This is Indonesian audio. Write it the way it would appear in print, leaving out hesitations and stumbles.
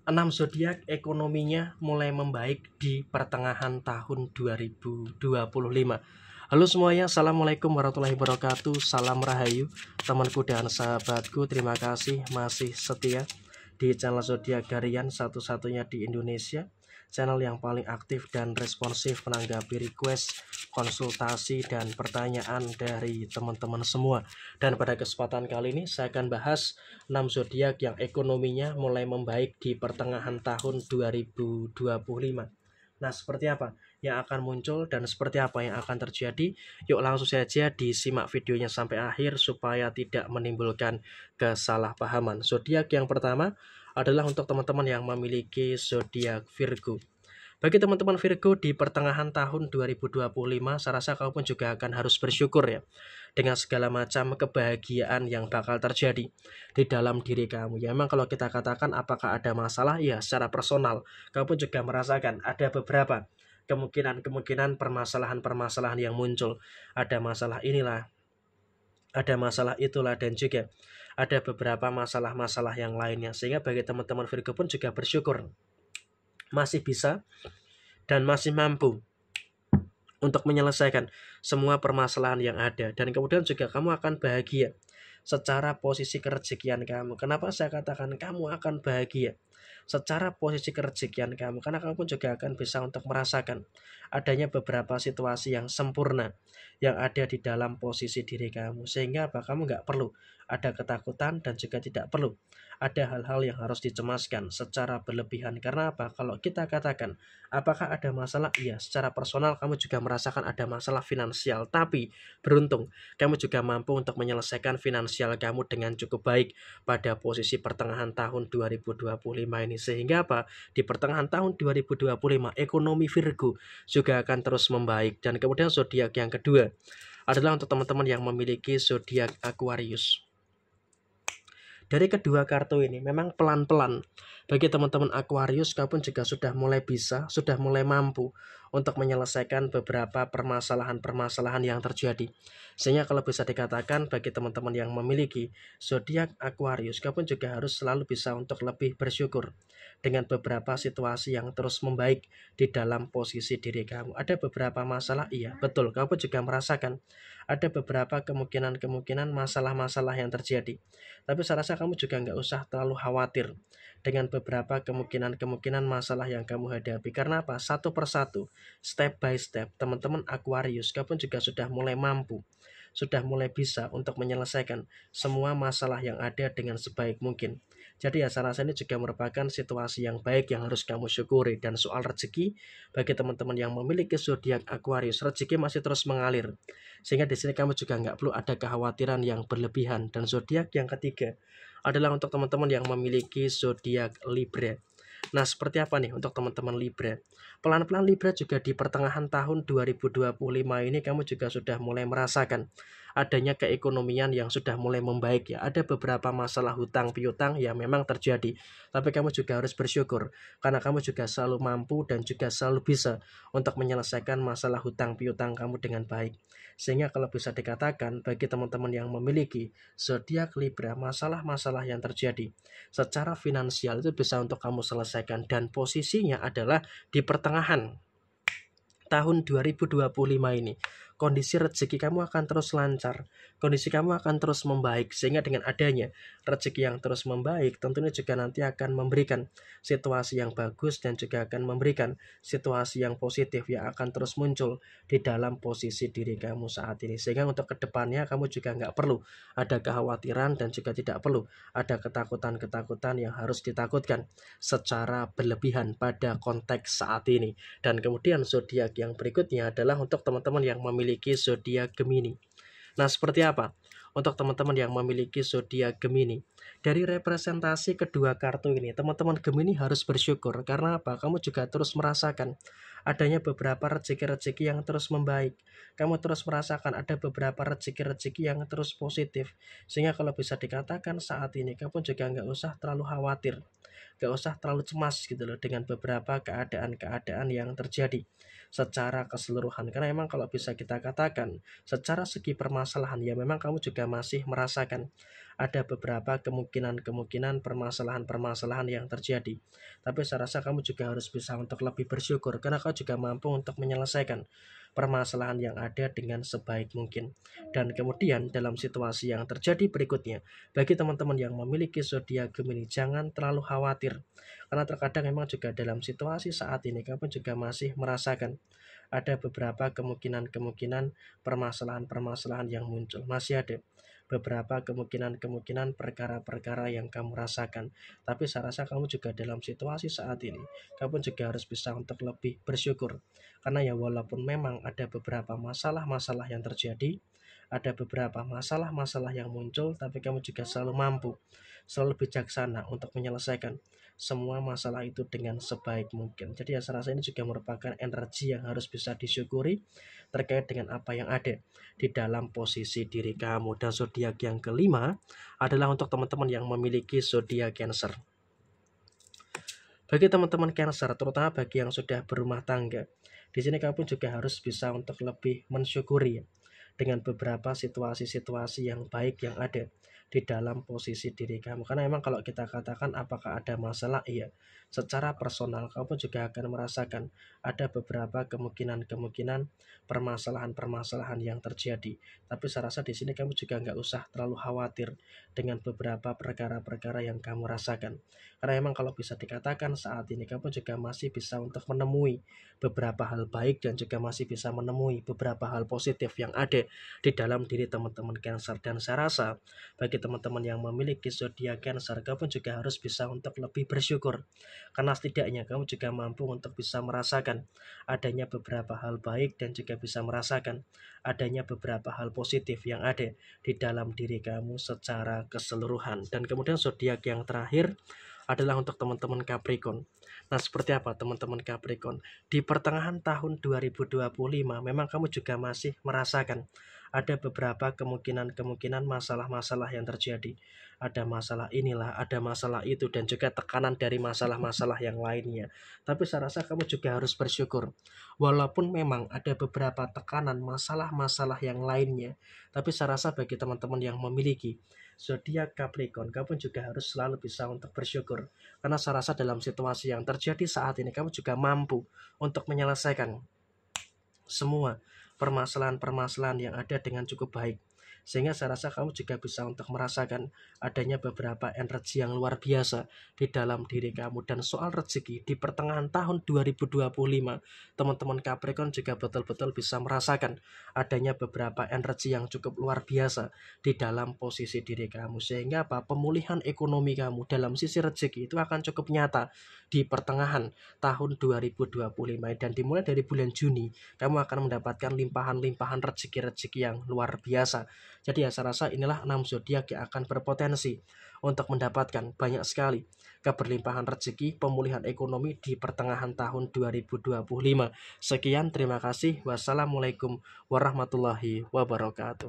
6 zodiak ekonominya mulai membaik di pertengahan tahun 2025. Halo semuanya, assalamualaikum warahmatullahi wabarakatuh. Salam rahayu temanku dan sahabatku. Terima kasih masih setia di channel zodiak harian satu-satunya di Indonesia, channel yang paling aktif dan responsif menanggapi request, konsultasi, dan pertanyaan dari teman-teman semua. Dan pada kesempatan kali ini saya akan bahas 6 zodiak yang ekonominya mulai membaik di pertengahan tahun 2025. Nah, seperti apa yang akan muncul dan seperti apa yang akan terjadi? Yuk langsung saja disimak videonya sampai akhir supaya tidak menimbulkan kesalahpahaman. Zodiak yang pertama adalah untuk teman-teman yang memiliki zodiak Virgo. Bagi teman-teman Virgo di pertengahan tahun 2025, saya rasa kamu pun juga akan harus bersyukur ya dengan segala macam kebahagiaan yang bakal terjadi di dalam diri kamu. Ya memang kalau kita katakan apakah ada masalah, ya secara personal kamu pun juga merasakan ada beberapa kemungkinan permasalahan-permasalahan yang muncul. Ada masalah inilah, ada masalah itulah, dan juga ada beberapa masalah-masalah yang lainnya. Sehingga bagi teman-teman Virgo pun juga bersyukur masih bisa dan masih mampu untuk menyelesaikan semua permasalahan yang ada. Dan kemudian juga kamu akan bahagia secara posisi kerezekian kamu. Kenapa saya katakan kamu akan bahagia secara posisi kerezekian kamu? Karena kamu pun juga akan bisa untuk merasakan adanya beberapa situasi yang sempurna yang ada di dalam posisi diri kamu. Sehingga apa? Kamu nggak perlu ada ketakutan dan juga tidak perlu ada hal-hal yang harus dicemaskan secara berlebihan. Karena apa? Kalau kita katakan apakah ada masalah? Iya, secara personal kamu juga merasakan ada masalah finansial. Tapi beruntung kamu juga mampu untuk menyelesaikan finansial kamu dengan cukup baik pada posisi pertengahan tahun 2025 ini. Sehingga apa? Di pertengahan tahun 2025 ekonomi Virgo juga akan terus membaik. Dan kemudian zodiak yang kedua adalah untuk teman-teman yang memiliki zodiak Aquarius. Dari kedua kartu ini memang pelan-pelan bagi teman-teman Aquarius, kamu pun juga sudah mulai bisa, sudah mulai mampu untuk menyelesaikan beberapa permasalahan-permasalahan yang terjadi. Sehingga kalau bisa dikatakan bagi teman-teman yang memiliki zodiak Aquarius, kamu pun juga harus selalu bisa untuk lebih bersyukur dengan beberapa situasi yang terus membaik di dalam posisi diri kamu. Ada beberapa masalah, iya betul, kamu pun juga merasakan ada beberapa kemungkinan masalah-masalah yang terjadi. Tapi saya rasa kamu juga nggak usah terlalu khawatir dengan beberapa kemungkinan masalah yang kamu hadapi. Karena apa? Satu persatu, step by step, teman-teman Aquarius, kamu pun juga sudah mulai mampu, sudah mulai bisa untuk menyelesaikan semua masalah yang ada dengan sebaik mungkin. Jadi ya saya rasa ini juga merupakan situasi yang baik yang harus kamu syukuri. Dan soal rezeki, bagi teman-teman yang memiliki zodiak Aquarius, rezeki masih terus mengalir. Sehingga di sini kamu juga nggak perlu ada kekhawatiran yang berlebihan. Dan zodiak yang ketiga adalah untuk teman-teman yang memiliki zodiak Libra. Nah, seperti apa nih untuk teman-teman Libra? Pelan-pelan Libra juga di pertengahan tahun 2025 ini kamu juga sudah mulai merasakan adanya keekonomian yang sudah mulai membaik ya. Ada beberapa masalah hutang piutang yang memang terjadi, tapi kamu juga harus bersyukur karena kamu juga selalu mampu dan juga selalu bisa untuk menyelesaikan masalah hutang piutang kamu dengan baik. Sehingga kalau bisa dikatakan bagi teman-teman yang memiliki zodiak Libra, masalah-masalah yang terjadi secara finansial itu bisa untuk kamu selesaikan, dan posisinya adalah di pertengahan tahun 2025 ini. Kondisi rezeki kamu akan terus lancar, kondisi kamu akan terus membaik. Sehingga dengan adanya rezeki yang terus membaik, tentunya juga nanti akan memberikan situasi yang bagus dan juga akan memberikan situasi yang positif yang akan terus muncul di dalam posisi diri kamu saat ini. Sehingga untuk kedepannya kamu juga nggak perlu ada kekhawatiran dan juga tidak perlu ada ketakutan-ketakutan yang harus ditakutkan secara berlebihan pada konteks saat ini. Dan kemudian zodiak yang berikutnya adalah untuk teman-teman yang memiliki zodiak Gemini. Nah, seperti apa untuk teman-teman yang memiliki zodiak Gemini? Dari representasi kedua kartu ini, teman-teman Gemini harus bersyukur. Karena apa? Kamu juga terus merasakan adanya beberapa rezeki-rezeki yang terus membaik. Kamu terus merasakan ada beberapa rezeki-rezeki yang terus positif. Sehingga kalau bisa dikatakan saat ini, kamu juga nggak usah terlalu khawatir, gak usah terlalu cemas gitu loh dengan beberapa keadaan-keadaan yang terjadi secara keseluruhan. Karena memang kalau bisa kita katakan secara segi permasalahan ya memang kamu juga masih merasakan ada beberapa kemungkinan permasalahan-permasalahan yang terjadi. Tapi saya rasa kamu juga harus bisa untuk lebih bersyukur karena kau juga mampu untuk menyelesaikan permasalahan yang ada dengan sebaik mungkin. Dan kemudian dalam situasi yang terjadi berikutnya, bagi teman-teman yang memiliki zodiak Gemini, jangan terlalu khawatir. Karena terkadang memang juga dalam situasi saat ini kamu juga masih merasakan ada beberapa kemungkinan permasalahan-permasalahan yang muncul. Masih ada beberapa kemungkinan perkara-perkara yang kamu rasakan. Tapi saya rasa kamu juga dalam situasi saat ini, kamu juga harus bisa untuk lebih bersyukur. Karena ya walaupun memang ada beberapa masalah-masalah yang terjadi, ada beberapa masalah-masalah yang muncul, tapi kamu juga selalu mampu, selalu bijaksana untuk menyelesaikan semua masalah itu dengan sebaik mungkin. Jadi ya saya rasa ini juga merupakan energi yang harus bisa disyukuri terkait dengan apa yang ada di dalam posisi diri kamu. Dan zodiak yang kelima adalah untuk teman-teman yang memiliki zodiak Cancer. Bagi teman-teman Cancer, terutama bagi yang sudah berumah tangga, di sini kamu juga harus bisa untuk lebih mensyukuri dengan beberapa situasi-situasi yang baik yang ada di dalam posisi diri kamu. Karena memang kalau kita katakan apakah ada masalah, iya, secara personal kamu juga akan merasakan ada beberapa kemungkinan permasalahan-permasalahan yang terjadi. Tapi saya rasa di sini kamu juga nggak usah terlalu khawatir dengan beberapa perkara-perkara yang kamu rasakan. Karena memang kalau bisa dikatakan saat ini kamu juga masih bisa untuk menemui beberapa hal baik dan juga masih bisa menemui beberapa hal positif yang ada di dalam diri teman-teman Cancer. Dan saya rasa bagi teman-teman yang memiliki zodiak Cancer, kamu juga harus bisa untuk lebih bersyukur karena setidaknya kamu juga mampu untuk bisa merasakan adanya beberapa hal baik dan juga bisa merasakan adanya beberapa hal positif yang ada di dalam diri kamu secara keseluruhan. Dan kemudian zodiak yang terakhir adalah untuk teman-teman Capricorn. Nah, seperti apa teman-teman Capricorn? Di pertengahan tahun 2025 memang kamu juga masih merasakan ada beberapa kemungkinan masalah-masalah yang terjadi. Ada masalah inilah, ada masalah itu, dan juga tekanan dari masalah-masalah yang lainnya. Tapi saya rasa kamu juga harus bersyukur. Walaupun memang ada beberapa tekanan masalah-masalah yang lainnya, tapi saya rasa bagi teman-teman yang memiliki zodiak Capricorn, kamu juga harus selalu bisa untuk bersyukur. Karena saya rasa dalam situasi yang terjadi saat ini, kamu juga mampu untuk menyelesaikan semua permasalahan-permasalahan yang ada dengan cukup baik. Sehingga saya rasa kamu juga bisa untuk merasakan adanya beberapa energi yang luar biasa di dalam diri kamu. Dan soal rezeki di pertengahan tahun 2025, teman-teman Capricorn juga betul-betul bisa merasakan adanya beberapa energi yang cukup luar biasa di dalam posisi diri kamu. Sehingga pemulihan ekonomi kamu dalam sisi rezeki itu akan cukup nyata di pertengahan tahun 2025. Dan dimulai dari bulan Juni, kamu akan mendapatkan limpahan-limpahan rezeki-rezeki yang luar biasa. Jadi ya saya rasa inilah 6 zodiak yang akan berpotensi untuk mendapatkan banyak sekali keberlimpahan rezeki, pemulihan ekonomi di pertengahan tahun 2025. Sekian, terima kasih. Wassalamualaikum warahmatullahi wabarakatuh.